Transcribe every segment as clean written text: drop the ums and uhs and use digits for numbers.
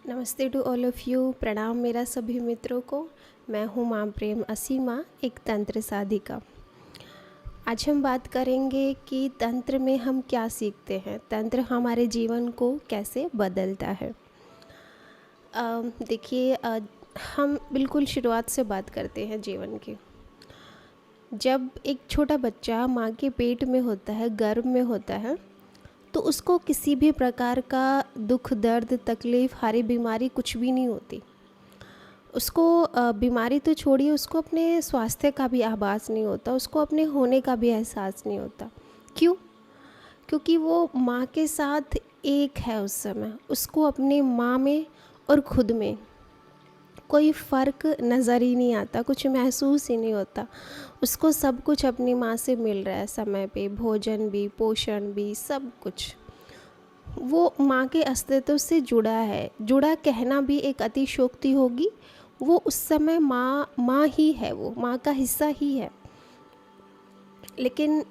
नमस्ते to all of you. प्रणाम मेरा सभी मित्रों को। मैं हूँ माँ प्रेम असीमा, एक तंत्र साधिका। आज हम बात करेंगे कि तंत्र में हम क्या सीखते हैं, तंत्र हमारे जीवन को कैसे बदलता है। देखिए, हम बिल्कुल शुरुआत से बात करते हैं जीवन की। जब एक छोटा बच्चा माँ के पेट में होता है, गर्भ में होता है, तो उसको किसी भी प्रकार का दुख, दर्द, तकलीफ़, हारी बीमारी कुछ भी नहीं होती। उसको बीमारी तो छोड़िए, उसको अपने स्वास्थ्य का भी आभास नहीं होता, उसको अपने होने का भी एहसास नहीं होता। क्यों? क्योंकि वो माँ के साथ एक है उस समय। उसको अपनी माँ में और खुद में कोई फ़र्क नज़र ही नहीं आता, कुछ महसूस ही नहीं होता। उसको सब कुछ अपनी माँ से मिल रहा है समय पे, भोजन भी, पोषण भी, सब कुछ। वो माँ के अस्तित्व से जुड़ा है। जुड़ा कहना भी एक अतिशयोक्ति होगी। वो उस समय माँ ही है, वो माँ का हिस्सा ही है। लेकिन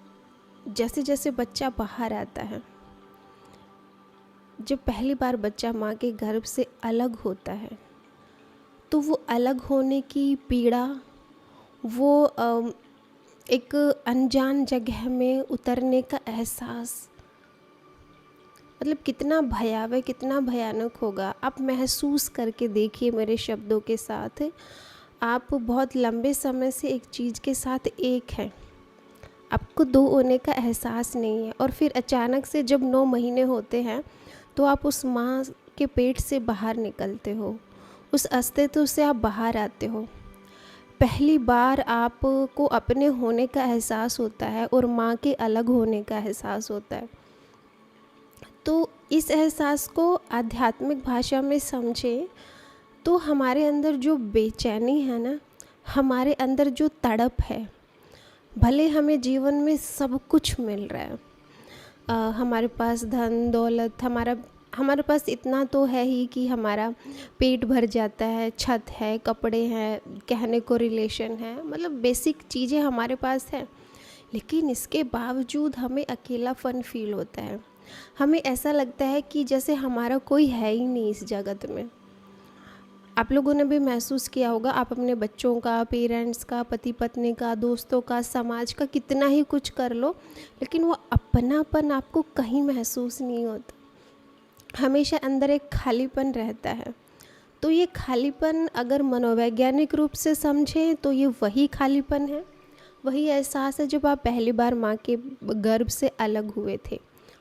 जैसे जैसे बच्चा बाहर आता है, जब पहली बार बच्चा माँ के गर्भ से अलग होता है, तो वो अलग होने की पीड़ा, वो एक अनजान जगह में उतरने का एहसास, मतलब कितना भयावह, कितना भयानक होगा। आप महसूस करके देखिए मेरे शब्दों के साथ। आप बहुत लंबे समय से एक चीज़ के साथ एक हैं, आपको दो होने का एहसास नहीं है, और फिर अचानक से जब 9 महीने होते हैं तो आप उस माँ के पेट से बाहर निकलते हो, उस अस्तित्व से आप बाहर आते हो। पहली बार आपको अपने होने का एहसास होता है और माँ के अलग होने का एहसास होता है। तो इस एहसास को आध्यात्मिक भाषा में समझें तो हमारे अंदर जो बेचैनी है ना, हमारे अंदर जो तड़प है, भले हमें जीवन में सब कुछ मिल रहा है, हमारे पास धन दौलत, हमारे पास इतना तो है ही कि हमारा पेट भर जाता है, छत है, कपड़े हैं, कहने को रिलेशन है, मतलब बेसिक चीज़ें हमारे पास हैं। लेकिन इसके बावजूद हमें अकेलापन फील होता है। हमें ऐसा लगता है कि जैसे हमारा कोई है ही नहीं इस जगत में। आप लोगों ने भी महसूस किया होगा, आप अपने बच्चों का, पेरेंट्स का, पति पत्नी का, दोस्तों का, समाज का कितना ही कुछ कर लो, लेकिन वो अपनापन आपको कहीं महसूस नहीं होता। हमेशा अंदर एक खालीपन रहता है। तो ये खालीपन अगर मनोवैज्ञानिक रूप से समझें तो ये वही खालीपन है, वही एहसास है जब आप पहली बार माँ के गर्भ से अलग हुए थे।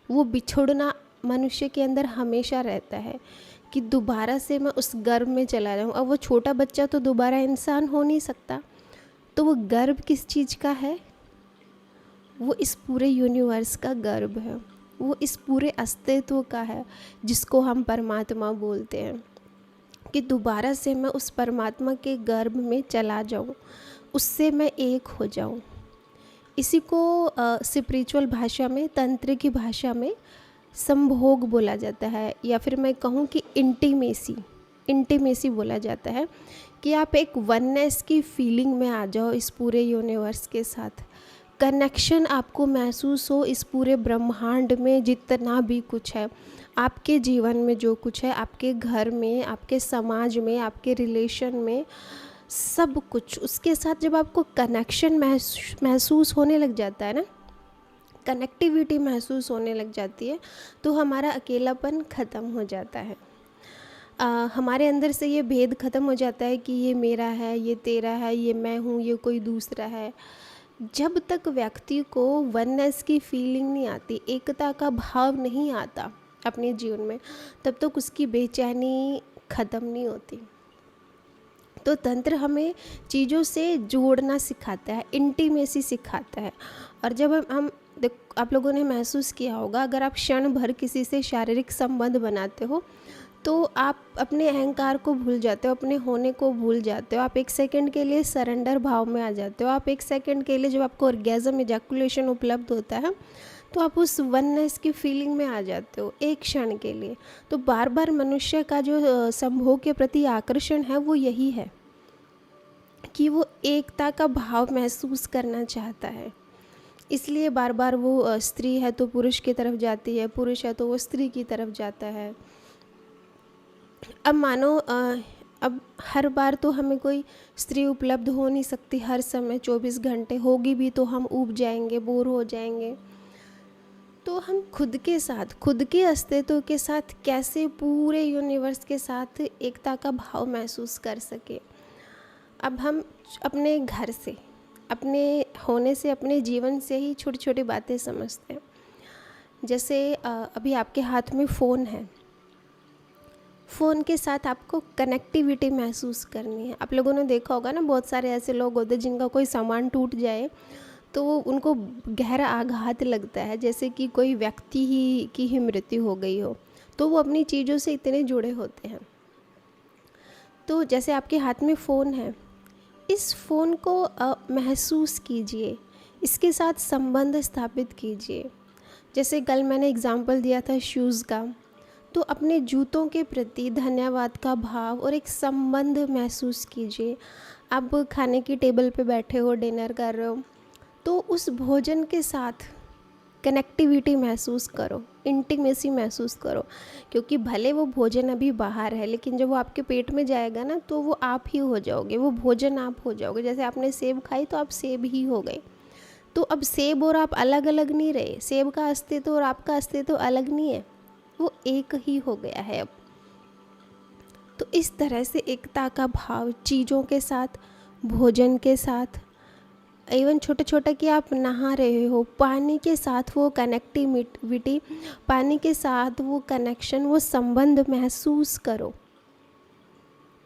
वो बिछुड़ना मनुष्य के अंदर हमेशा रहता है कि दोबारा से मैं उस गर्भ में चला जाऊँ। अब वो छोटा बच्चा तो दोबारा इंसान हो नहीं सकता, तो वो गर्भ किस चीज़ का है? वो इस पूरे यूनिवर्स का गर्भ है, वो इस पूरे अस्तित्व का है जिसको हम परमात्मा बोलते हैं। कि दोबारा से मैं उस परमात्मा के गर्भ में चला जाऊँ, उससे मैं एक हो जाऊँ। इसी को स्पिरिचुअल भाषा में, तंत्र की भाषा में संभोग बोला जाता है, या फिर मैं कहूँ कि इंटीमेसी बोला जाता है। कि आप एक वननेस की फीलिंग में आ जाओ इस पूरे यूनिवर्स के साथ। कनेक्शन आपको महसूस हो इस पूरे ब्रह्मांड में, जितना भी कुछ है आपके जीवन में, जो कुछ है आपके घर में, आपके समाज में, आपके रिलेशन में, सब कुछ उसके साथ जब आपको कनेक्शन महसूस होने लग जाता है ना, कनेक्टिविटी महसूस होने लग जाती है, तो हमारा अकेलापन ख़त्म हो जाता है। हमारे अंदर से ये भेद ख़त्म हो जाता है कि ये मेरा है, ये तेरा है, ये मैं हूँ, ये कोई दूसरा है। जब तक व्यक्ति को वननेस की फीलिंग नहीं आती, एकता का भाव नहीं आता अपने जीवन में, तब तक उसकी बेचैनी ख़त्म नहीं होती। तो तंत्र हमें चीज़ों से जोड़ना सिखाता है, इंटीमेसी सिखाता है। और जब हम आप लोगों ने महसूस किया होगा, अगर आप क्षण भर किसी से शारीरिक संबंध बनाते हो तो आप अपने अहंकार को भूल जाते हो, अपने होने को भूल जाते हो। आप एक सेकंड के लिए सरेंडर भाव में आ जाते हो। आप एक सेकंड के लिए, जब आपको ऑर्गेज़म, इजैकुलेशन उपलब्ध होता है, तो आप उस वननेस की फीलिंग में आ जाते हो एक क्षण के लिए। तो बार बार मनुष्य का जो संभोग के प्रति आकर्षण है वो यही है कि वो एकता का भाव महसूस करना चाहता है। इसलिए बार बार वो स्त्री है तो पुरुष की तरफ जाती है, पुरुष है तो वो स्त्री की तरफ जाता है। अब मानो अब हर बार तो हमें कोई स्त्री उपलब्ध हो नहीं सकती हर समय 24 घंटे, होगी भी तो हम ऊब जाएंगे, बोर हो जाएंगे। तो हम खुद के साथ, खुद के अस्तित्व के साथ कैसे पूरे यूनिवर्स के साथ एकता का भाव महसूस कर सके। अब हम अपने घर से, अपने होने से, अपने जीवन से ही छोटी छोटी बातें समझते हैं। जैसे अभी आपके हाथ में फ़ोन है, फ़ोन के साथ आपको कनेक्टिविटी महसूस करनी है। आप लोगों ने देखा होगा ना, बहुत सारे ऐसे लोग होते हैं जिनका कोई सामान टूट जाए तो उनको गहरा आघात लगता है, जैसे कि कोई व्यक्ति ही मृत्यु हो गई हो। तो वो अपनी चीज़ों से इतने जुड़े होते हैं। तो जैसे आपके हाथ में फ़ोन है, इस फ़ोन को महसूस कीजिए, इसके साथ संबंध स्थापित कीजिए। जैसे कल मैंने एग्ज़ाम्पल दिया था शूज़ का, तो अपने जूतों के प्रति धन्यवाद का भाव और एक संबंध महसूस कीजिए। आप खाने की टेबल पे बैठे हो, डिनर कर रहे हो, तो उस भोजन के साथ कनेक्टिविटी महसूस करो, इंटीमेसी महसूस करो। क्योंकि भले वो भोजन अभी बाहर है, लेकिन जब वो आपके पेट में जाएगा ना, तो वो आप ही हो जाओगे, वो भोजन आप हो जाओगे। जैसे आपने सेब खाई तो आप सेब ही हो गए। तो अब सेब और आप अलग अलग नहीं रहे, सेब का अस्तित्व और आपका अस्तित्व अलग नहीं है, वो एक ही हो गया है अब। तो इस तरह से एकता का भाव चीज़ों के साथ, भोजन के साथ, इवन छोटे छोटे कि आप नहा रहे हो, पानी के साथ वो कनेक्टिविटी, पानी के साथ वो कनेक्शन, वो संबंध महसूस करो।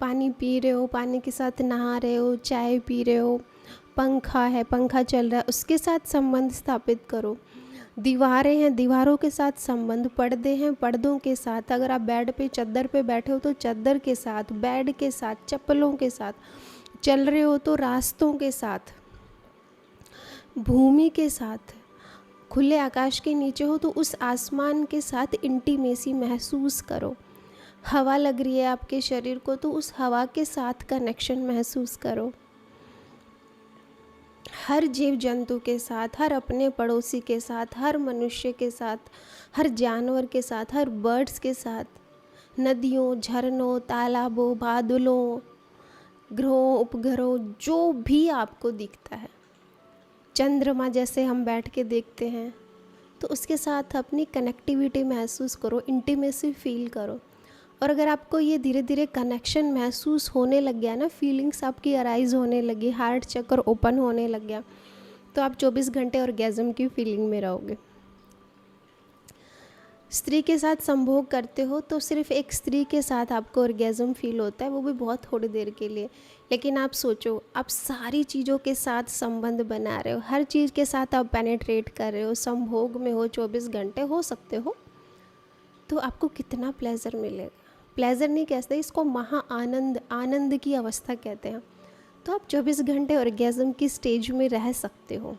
पानी पी रहे हो, पानी के साथ नहा रहे हो, चाय पी रहे हो, पंखा है, पंखा चल रहा है, उसके साथ संबंध स्थापित करो। दीवारें हैं, दीवारों के साथ संबंध, पर्दे हैं, पर्दों के साथ, अगर आप बेड पे चादर पे बैठे हो तो चादर के साथ, बेड के साथ, चप्पलों के साथ, चल रहे हो तो रास्तों के साथ, भूमि के साथ, खुले आकाश के नीचे हो तो उस आसमान के साथ इंटीमेसी महसूस करो। हवा लग रही है आपके शरीर को तो उस हवा के साथ कनेक्शन महसूस करो। हर जीव जंतु के साथ, हर अपने पड़ोसी के साथ, हर मनुष्य के साथ, हर जानवर के साथ, हर बर्ड्स के साथ, नदियों, झरनों, तालाबों, बादलों, ग्रहों, उपग्रहों, जो भी आपको दिखता है, चंद्रमा जैसे हम बैठ के देखते हैं, तो उसके साथ अपनी कनेक्टिविटी महसूस करो, इंटीमेसी फील करो। और अगर आपको ये धीरे धीरे कनेक्शन महसूस होने लग गया ना, फीलिंग्स आपकी अराइज होने लगी, हार्ट चक्र ओपन होने लग गया, तो आप 24 घंटे ऑर्गेज़म की फीलिंग में रहोगे। स्त्री के साथ संभोग करते हो तो सिर्फ एक स्त्री के साथ आपको ऑर्गेज़म फील होता है, वो भी बहुत थोड़ी देर के लिए। लेकिन आप सोचो, आप सारी चीज़ों के साथ संबंध बना रहे हो, हर चीज़ के साथ आप पेनिट्रेट कर रहे हो, संभोग में हो, 24 घंटे हो सकते हो, तो आपको कितना प्लेजर मिलेगा। प्लेजर नहीं कहते इसको, महा आनंद, आनंद की अवस्था कहते हैं। तो आप 24 घंटे ऑर्गेज़म की स्टेज में रह सकते हो।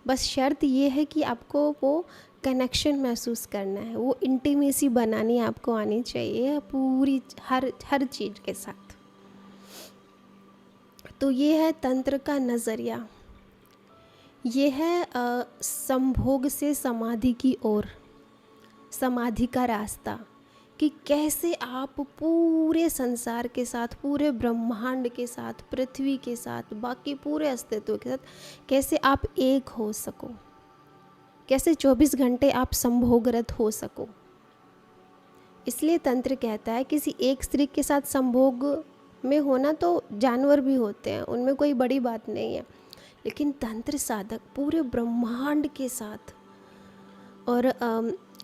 बस शर्त ये है कि आपको वो कनेक्शन महसूस करना है, वो इंटीमेसी बनानी आपको आनी चाहिए पूरी हर चीज़ के साथ। तो ये है तंत्र का नज़रिया, ये है संभोग से समाधि की ओर, समाधि का रास्ता, कि कैसे आप पूरे संसार के साथ, पूरे ब्रह्मांड के साथ, पृथ्वी के साथ, बाकी पूरे अस्तित्व के साथ कैसे आप एक हो सको, कैसे 24 घंटे आप संभोगरत हो सको। इसलिए तंत्र कहता है किसी एक स्त्री के साथ संभोग में होना तो जानवर भी होते हैं, उनमें कोई बड़ी बात नहीं है, लेकिन तंत्र साधक पूरे ब्रह्मांड के साथ, और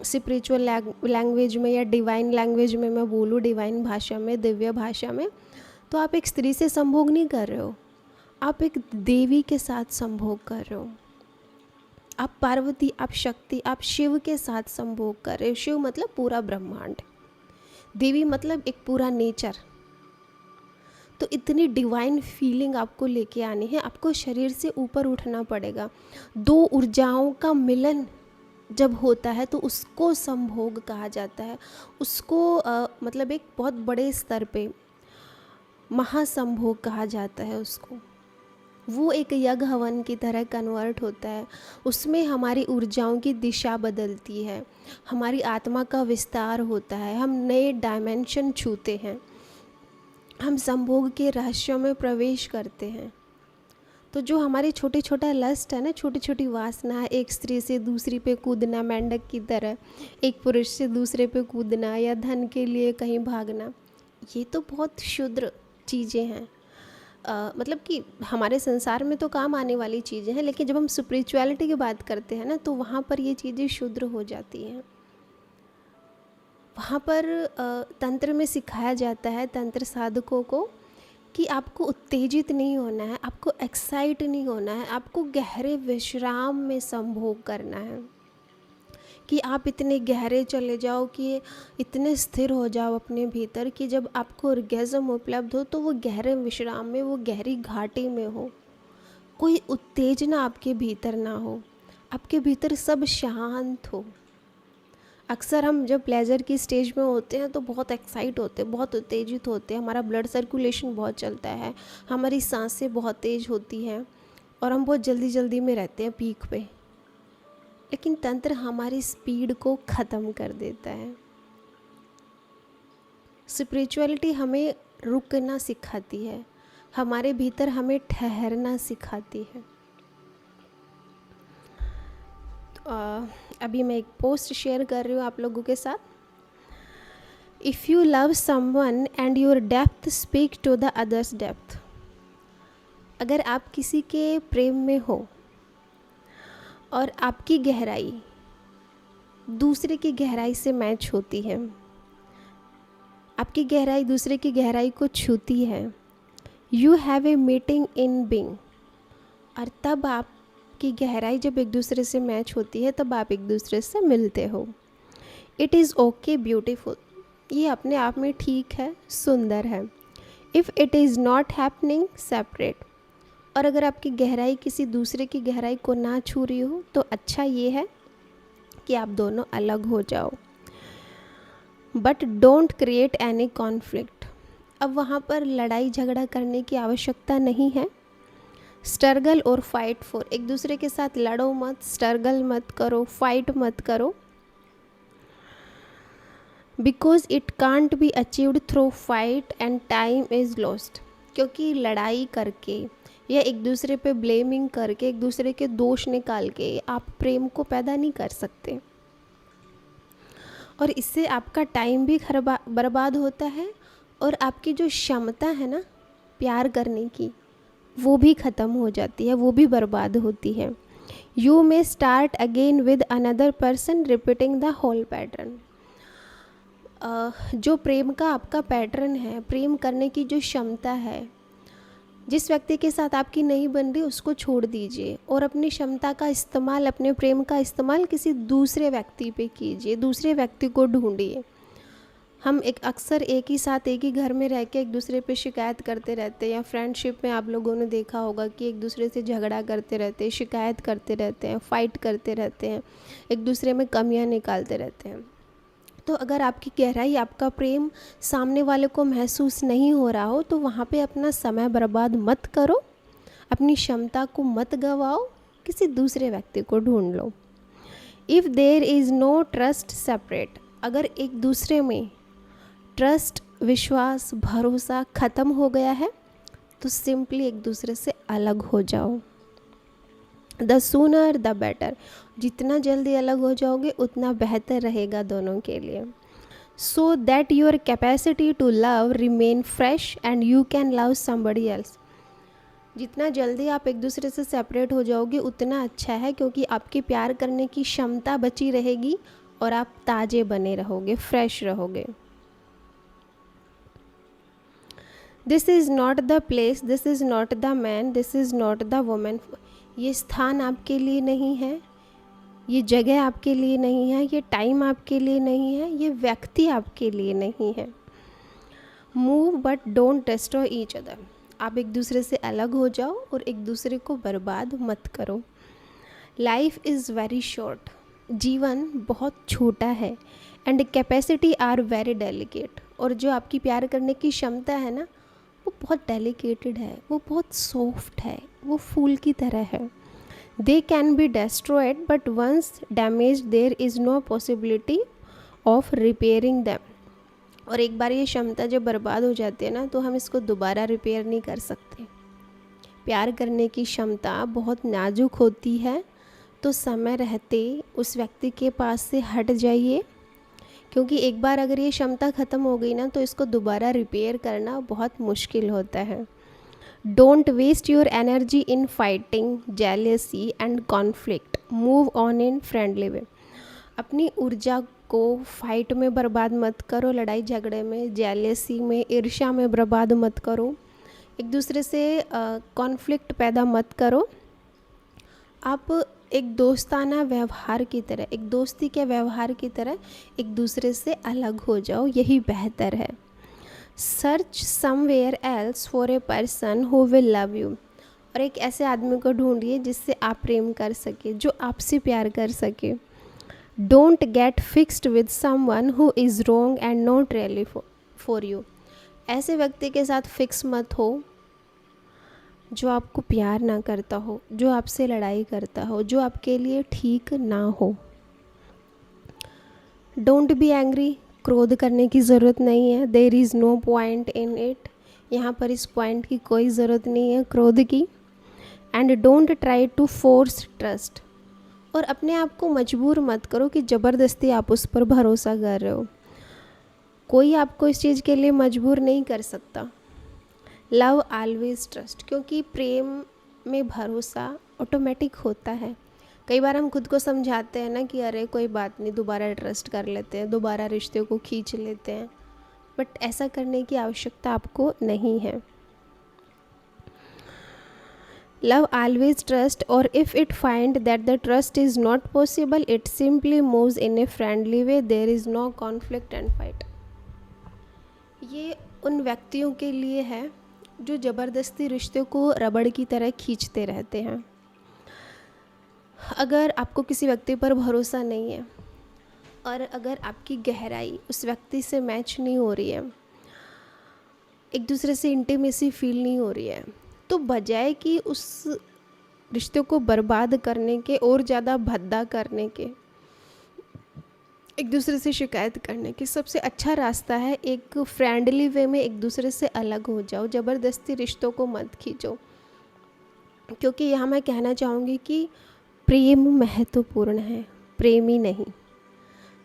स्पिरिचुअल लैंग्वेज में या डिवाइन लैंग्वेज में मैं बोलूँ, डिवाइन भाषा में, दिव्य भाषा में, तो आप एक स्त्री से संभोग नहीं कर रहे हो, आप एक देवी के साथ संभोग कर रहे हो। आप पार्वती, आप शक्ति, आप शिव के साथ संभोग कर रहे हो। शिव मतलब पूरा ब्रह्मांड, देवी मतलब एक पूरा नेचर। तो इतनी डिवाइन फीलिंग आपको लेके आनी है, आपको शरीर से ऊपर उठना पड़ेगा। दो ऊर्जाओं का मिलन जब होता है तो उसको संभोग कहा जाता है। उसको मतलब एक बहुत बड़े स्तर पे महासंभोग कहा जाता है उसको। वो एक यज्ञ हवन की तरह कन्वर्ट होता है। उसमें हमारी ऊर्जाओं की दिशा बदलती है, हमारी आत्मा का विस्तार होता है, हम नए डायमेंशन छूते हैं, हम संभोग के रहस्यों में प्रवेश करते हैं। तो जो हमारी छोटे छोटा लस्ट है ना, छोटी छोटी वासना, एक स्त्री से दूसरी पे कूदना मेंढक की तरह, एक पुरुष से दूसरे पे कूदना, या धन के लिए कहीं भागना, ये तो बहुत क्षुद्र चीज़ें हैं। मतलब कि हमारे संसार में तो काम आने वाली चीज़ें हैं, लेकिन जब हम स्पिरिचुअलिटी की बात करते हैं ना, तो वहाँ पर ये चीज़ें क्षुद्र हो जाती हैं। वहाँ पर तंत्र में सिखाया जाता है तंत्र साधकों को कि आपको उत्तेजित नहीं होना है, आपको एक्साइट नहीं होना है, आपको गहरे विश्राम में संभोग करना है, कि आप इतने गहरे चले जाओ, कि इतने स्थिर हो जाओ अपने भीतर कि जब आपको ऑर्गेज़म उपलब्ध हो तो वो गहरे विश्राम में, वो गहरी घाटी में हो, कोई उत्तेजना आपके भीतर ना हो, आपके भीतर सब शांत हो। अक्सर हम जब प्लेजर की स्टेज में होते हैं तो बहुत एक्साइट होते हैं, बहुत उत्तेजित होते हैं, हमारा ब्लड सर्कुलेशन बहुत चलता है, हमारी सांसें बहुत तेज़ होती हैं और हम बहुत जल्दी जल्दी में रहते हैं पीक पे। लेकिन तंत्र हमारी स्पीड को ख़त्म कर देता है। स्पिरिचुअलिटी हमें रुकना सिखाती है, हमारे भीतर हमें ठहरना सिखाती है। अभी मैं एक पोस्ट शेयर कर रही हूँ आप लोगों के साथ। If you love someone and your depth speak to the others depth. अगर आप किसी के प्रेम में हो और आपकी गहराई दूसरे की गहराई से मैच होती है, आपकी गहराई दूसरे की गहराई को छूती है, you have a meeting in being. और तब आपकी गहराई जब एक दूसरे से मैच होती है, तब आप एक दूसरे से मिलते हो। इट इज़ ओके ब्यूटीफुल, ये अपने आप में ठीक है, सुंदर है। If it is not happening separate. और अगर आपकी गहराई किसी दूसरे की गहराई को ना छू रही हो तो अच्छा ये है कि आप दोनों अलग हो जाओ। But don't create any conflict. अब वहाँ पर लड़ाई झगड़ा करने की आवश्यकता नहीं है। स्ट्रगल और फाइट फॉर, एक दूसरे के साथ लड़ो मत, स्ट्रगल मत करो, फाइट मत करो। Because it can't be achieved through fight and time is lost. क्योंकि लड़ाई करके या एक दूसरे पे ब्लेमिंग करके, एक दूसरे के दोष निकाल के आप प्रेम को पैदा नहीं कर सकते, और इससे आपका टाइम भी बर्बाद होता है, और आपकी जो क्षमता है ना प्यार करने की, वो भी ख़त्म हो जाती है, वो भी बर्बाद होती है। You may start again with another person repeating the whole pattern. जो प्रेम का आपका पैटर्न है, प्रेम करने की जो क्षमता है, जिस व्यक्ति के साथ आपकी नहीं बन रही उसको छोड़ दीजिए और अपनी क्षमता का इस्तेमाल, अपने प्रेम का इस्तेमाल किसी दूसरे व्यक्ति पे कीजिए, दूसरे व्यक्ति को ढूंढिए। हम अक्सर एक ही साथ एक ही घर में रह के एक दूसरे पे शिकायत करते रहते हैं, या फ्रेंडशिप में आप लोगों ने देखा होगा कि एक दूसरे से झगड़ा करते रहते हैं, शिकायत करते रहते हैं, फाइट करते रहते हैं, एक दूसरे में कमियां निकालते रहते हैं। तो अगर आपकी गहराई, आपका प्रेम सामने वाले को महसूस नहीं हो रहा हो तो वहाँ पे अपना समय बर्बाद मत करो, अपनी क्षमता को मत गवाओ, किसी दूसरे व्यक्ति को ढूंढ लो। If there is no trust separate. अगर एक दूसरे में ट्रस्ट, विश्वास, भरोसा ख़त्म हो गया है तो सिंपली एक दूसरे से अलग हो जाओ। The sooner the better. जितना जल्दी अलग हो जाओगे उतना बेहतर रहेगा दोनों के लिए। So that your capacity to love remain fresh and you can love somebody else. जितना जल्दी आप एक दूसरे से सेपरेट हो जाओगे उतना अच्छा है, क्योंकि आपकी प्यार करने की क्षमता बची रहेगी और आप ताज़े बने रहोगे, फ्रेश रहोगे। This is not the place, this is not the man, this is not the women. ये स्थान आपके लिए नहीं है, ये जगह आपके लिए नहीं है, ये टाइम आपके लिए नहीं है, ये व्यक्ति आपके लिए नहीं है। Move but don't destroy each other. आप एक दूसरे से अलग हो जाओ और एक दूसरे को बर्बाद मत करो। Life is very short. जीवन बहुत छोटा है and capacity are very delicate. और जो आपकी प्यार करने की क्षमता है ना, वो बहुत डेलिकेटेड है, वो बहुत सॉफ्ट है, वो फूल की तरह है। They can be destroyed but once damage there is no possibility of repairing them. और एक बार ये क्षमता जब बर्बाद हो जाती है ना, तो हम इसको दोबारा रिपेयर नहीं कर सकते। प्यार करने की क्षमता बहुत नाजुक होती है, तो समय रहते उस व्यक्ति के पास से हट जाइए, क्योंकि एक बार अगर ये क्षमता ख़त्म हो गई ना, तो इसको दोबारा रिपेयर करना बहुत मुश्किल होता है। Don't waste your energy in fighting, jealousy and conflict, move on in friendly way. अपनी ऊर्जा को फाइट में बर्बाद मत करो, लड़ाई झगड़े में, जेलेसी में, ईर्ष्या में बर्बाद मत करो, एक दूसरे से कॉन्फ्लिक्ट पैदा मत करो। आप एक दोस्ताना व्यवहार की तरह, एक दोस्ती के व्यवहार की तरह एक दूसरे से अलग हो जाओ, यही बेहतर है। Search somewhere else for a person who will love you. और एक ऐसे आदमी को ढूंढिए जिससे आप प्रेम कर सके, जो आपसे प्यार कर सके। Don't get fixed with someone who is wrong and not really for you. ऐसे व्यक्ति के साथ फिक्स मत हो जो आपको प्यार ना करता हो, जो आपसे लड़ाई करता हो, जो आपके लिए ठीक ना हो। डोंट बी एंग्री, क्रोध करने की ज़रूरत नहीं है। There is no point in it, यहाँ पर इस पॉइंट की कोई ज़रूरत नहीं है क्रोध की। And don't try to force trust, और अपने आप को मजबूर मत करो कि ज़बरदस्ती आप उस पर भरोसा कर रहे हो। कोई आपको इस चीज़ के लिए मजबूर नहीं कर सकता। लव ऑलवेज ट्रस्ट, क्योंकि प्रेम में भरोसा ऑटोमेटिक होता है। कई बार हम खुद को समझाते हैं ना कि अरे कोई बात नहीं, दोबारा ट्रस्ट कर लेते हैं, दोबारा रिश्ते को खींच लेते हैं, बट ऐसा करने की आवश्यकता आपको नहीं है। लव ऑलवेज ट्रस्ट, और if it find that the trust is not possible, it simply moves in a friendly way, there is no conflict and fight. ये उन व्यक्तियों के लिए है जो ज़बरदस्ती रिश्ते को रबड़ की तरह खींचते रहते हैं। अगर आपको किसी व्यक्ति पर भरोसा नहीं है, और अगर आपकी गहराई उस व्यक्ति से मैच नहीं हो रही है, एक दूसरे से इंटीमेसी फील नहीं हो रही है, तो बजाय कि उस रिश्ते को बर्बाद करने के और ज़्यादा भद्दा करने के, एक दूसरे से शिकायत करने के, सबसे अच्छा रास्ता है एक फ्रेंडली वे में एक दूसरे से अलग हो जाओ। ज़बरदस्ती रिश्तों को मत खींचो, क्योंकि यहाँ मैं कहना चाहूँगी कि प्रेम महत्वपूर्ण है, प्रेम ही नहीं।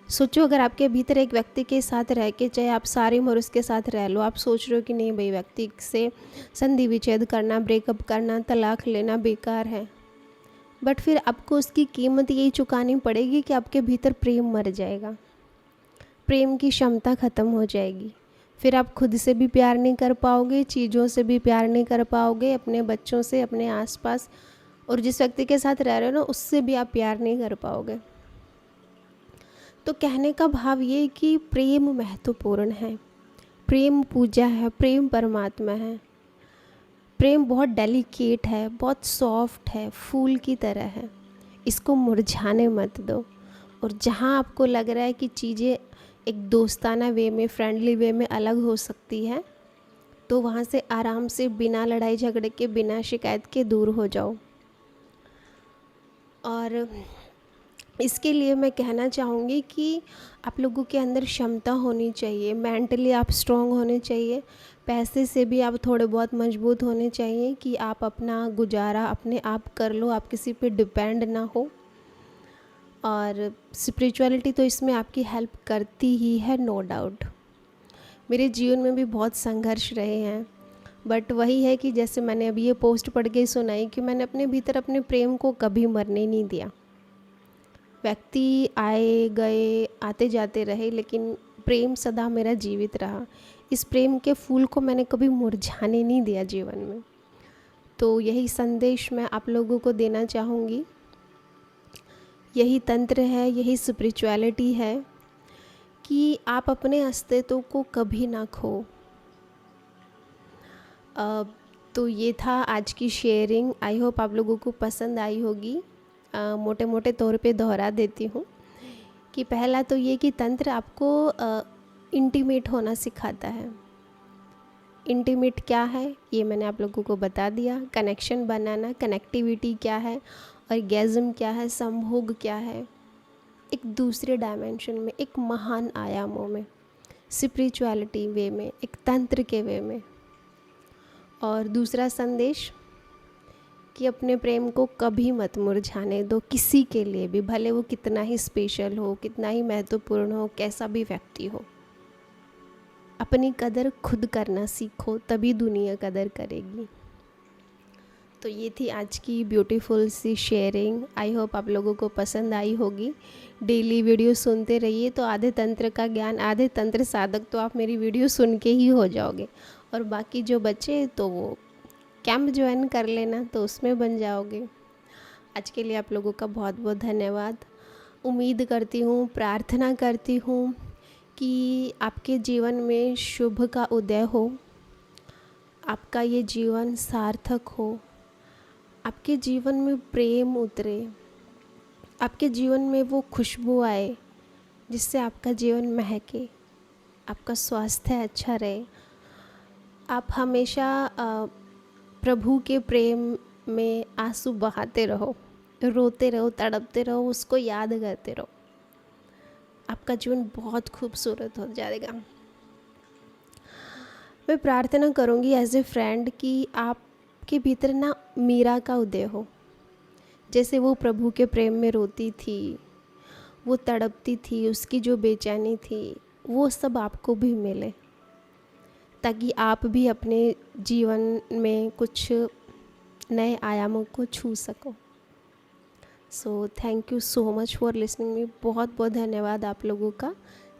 सोचो, अगर आपके भीतर एक व्यक्ति के साथ रह के, चाहे आप सारी उम्र उसके साथ रह लो, आप सोच रहे हो कि नहीं भाई, व्यक्ति से संधि विच्छेद करना, ब्रेकअप करना, तलाक लेना बेकार है, बट फिर आपको उसकी कीमत यही चुकानी पड़ेगी कि आपके भीतर प्रेम मर जाएगा, प्रेम की क्षमता ख़त्म हो जाएगी। फिर आप खुद से भी प्यार नहीं कर पाओगे, चीज़ों से भी प्यार नहीं कर पाओगे, अपने बच्चों से, अपने आसपास, और जिस व्यक्ति के साथ रह रहे हो ना, उससे भी आप प्यार नहीं कर पाओगे। तो कहने का भाव ये कि प्रेम महत्वपूर्ण है, प्रेम पूजा है, प्रेम परमात्मा है। प्रेम बहुत डेलिकेट है, बहुत सॉफ्ट है, फूल की तरह है, इसको मुरझाने मत दो। और जहाँ आपको लग रहा है कि चीज़ें एक दोस्ताना वे में, फ्रेंडली वे में अलग हो सकती है, तो वहाँ से आराम से, बिना लड़ाई झगड़े के, बिना शिकायत के दूर हो जाओ। और इसके लिए मैं कहना चाहूँगी कि आप लोगों के अंदर क्षमता होनी चाहिए, मेंटली आप स्ट्रॉन्ग होने चाहिए, पैसे से भी आप थोड़े बहुत मजबूत होने चाहिए कि आप अपना गुजारा अपने आप कर लो, आप किसी पे डिपेंड ना हो। और स्पिरिचुअलिटी तो इसमें आपकी हेल्प करती ही है, नो डाउट। मेरे जीवन में भी बहुत संघर्ष रहे हैं, बट वही है कि जैसे मैंने अभी ये पोस्ट पढ़ के सुनाई कि मैंने अपने भीतर अपने प्रेम को कभी मरने नहीं दिया। व्यक्ति आए गए, आते जाते रहे, लेकिन प्रेम सदा मेरा जीवित रहा। इस प्रेम के फूल को मैंने कभी मुरझाने नहीं दिया जीवन में। तो यही संदेश मैं आप लोगों को देना चाहूँगी। यही तंत्र है, यही स्पिरिचुअलिटी है कि आप अपने अस्तित्व को कभी ना खो। तो ये था आज की शेयरिंग। आई होप आप लोगों को पसंद आई होगी। मोटे मोटे तौर पे दोहरा देती हूँ कि पहला तो ये कि तंत्र आपको इंटीमेट होना सिखाता है, इंटीमेट क्या है ये मैंने आप लोगों को बता दिया, कनेक्शन बनाना, कनेक्टिविटी क्या है, ऑर्गेज़म क्या है, संभोग क्या है, एक दूसरे डायमेंशन में, एक महान आयामों में, स्पिरिचुअलिटी वे में, एक तंत्र के वे में। और दूसरा संदेश कि अपने प्रेम को कभी मत मुरझाने दो, किसी के लिए भी, भले वो कितना ही स्पेशल हो, कितना ही महत्वपूर्ण हो, कैसा भी व्यक्ति हो। अपनी कदर खुद करना सीखो, तभी दुनिया कदर करेगी। तो ये थी आज की ब्यूटीफुल सी शेयरिंग। आई होप आप लोगों को पसंद आई होगी। डेली वीडियो सुनते रहिए तो आधे तंत्र का ज्ञान, आधे तंत्र साधक तो आप मेरी वीडियो सुन के ही हो जाओगे। और बाकी जो बचे तो वो कैंप ज्वाइन कर लेना, तो उसमें बन जाओगे। आज के लिए आप लोगों का बहुत बहुत धन्यवाद। उम्मीद करती हूँ, प्रार्थना करती हूँ कि आपके जीवन में शुभ का उदय हो, आपका ये जीवन सार्थक हो, आपके जीवन में प्रेम उतरे, आपके जीवन में वो खुशबू आए जिससे आपका जीवन महके, आपका स्वास्थ्य अच्छा रहे, आप हमेशा प्रभु के प्रेम में आंसू बहाते रहो, रोते रहो, तड़पते रहो, उसको याद करते रहो। आपका जीवन बहुत खूबसूरत हो जाएगा। मैं प्रार्थना करूँगी एज ए फ्रेंड कि आपके भीतर ना मीरा का उदय हो। जैसे वो प्रभु के प्रेम में रोती थी, वो तड़पती थी, उसकी जो बेचैनी थी, वो सब आपको भी मिले, ताकि आप भी अपने जीवन में कुछ नए आयामों को छू सको। So thank you so much for listening me. बहुत बहुत धन्यवाद आप लोगों का।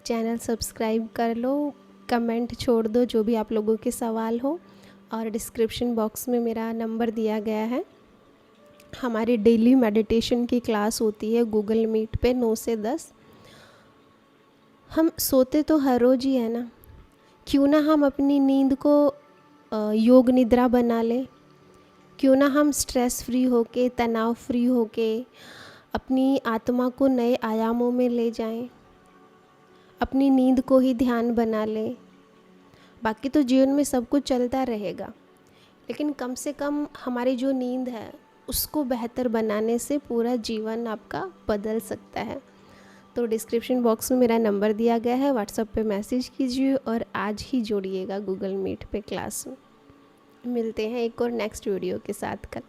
चैनल सब्सक्राइब कर लो, कमेंट छोड़ दो जो भी आप लोगों के सवाल हो, और डिस्क्रिप्शन बॉक्स में मेरा नंबर दिया गया है। हमारी डेली मेडिटेशन की क्लास होती है गूगल मीट पे 9 से 10। हम सोते तो हर रोज़ ही है ना, क्यों ना हम अपनी नींद को योग निद्रा बना लें। क्यों ना हम स्ट्रेस फ्री होके, तनाव फ्री होके अपनी आत्मा को नए आयामों में ले जाएं, अपनी नींद को ही ध्यान बना लें। बाकी तो जीवन में सब कुछ चलता रहेगा, लेकिन कम से कम हमारी जो नींद है उसको बेहतर बनाने से पूरा जीवन आपका बदल सकता है। तो डिस्क्रिप्शन बॉक्स में मेरा नंबर दिया गया है, व्हाट्सएप पे मैसेज कीजिए और आज ही जोड़िएगा गूगल मीट पे क्लास में। मिलते हैं एक और नेक्स्ट वीडियो के साथ कल।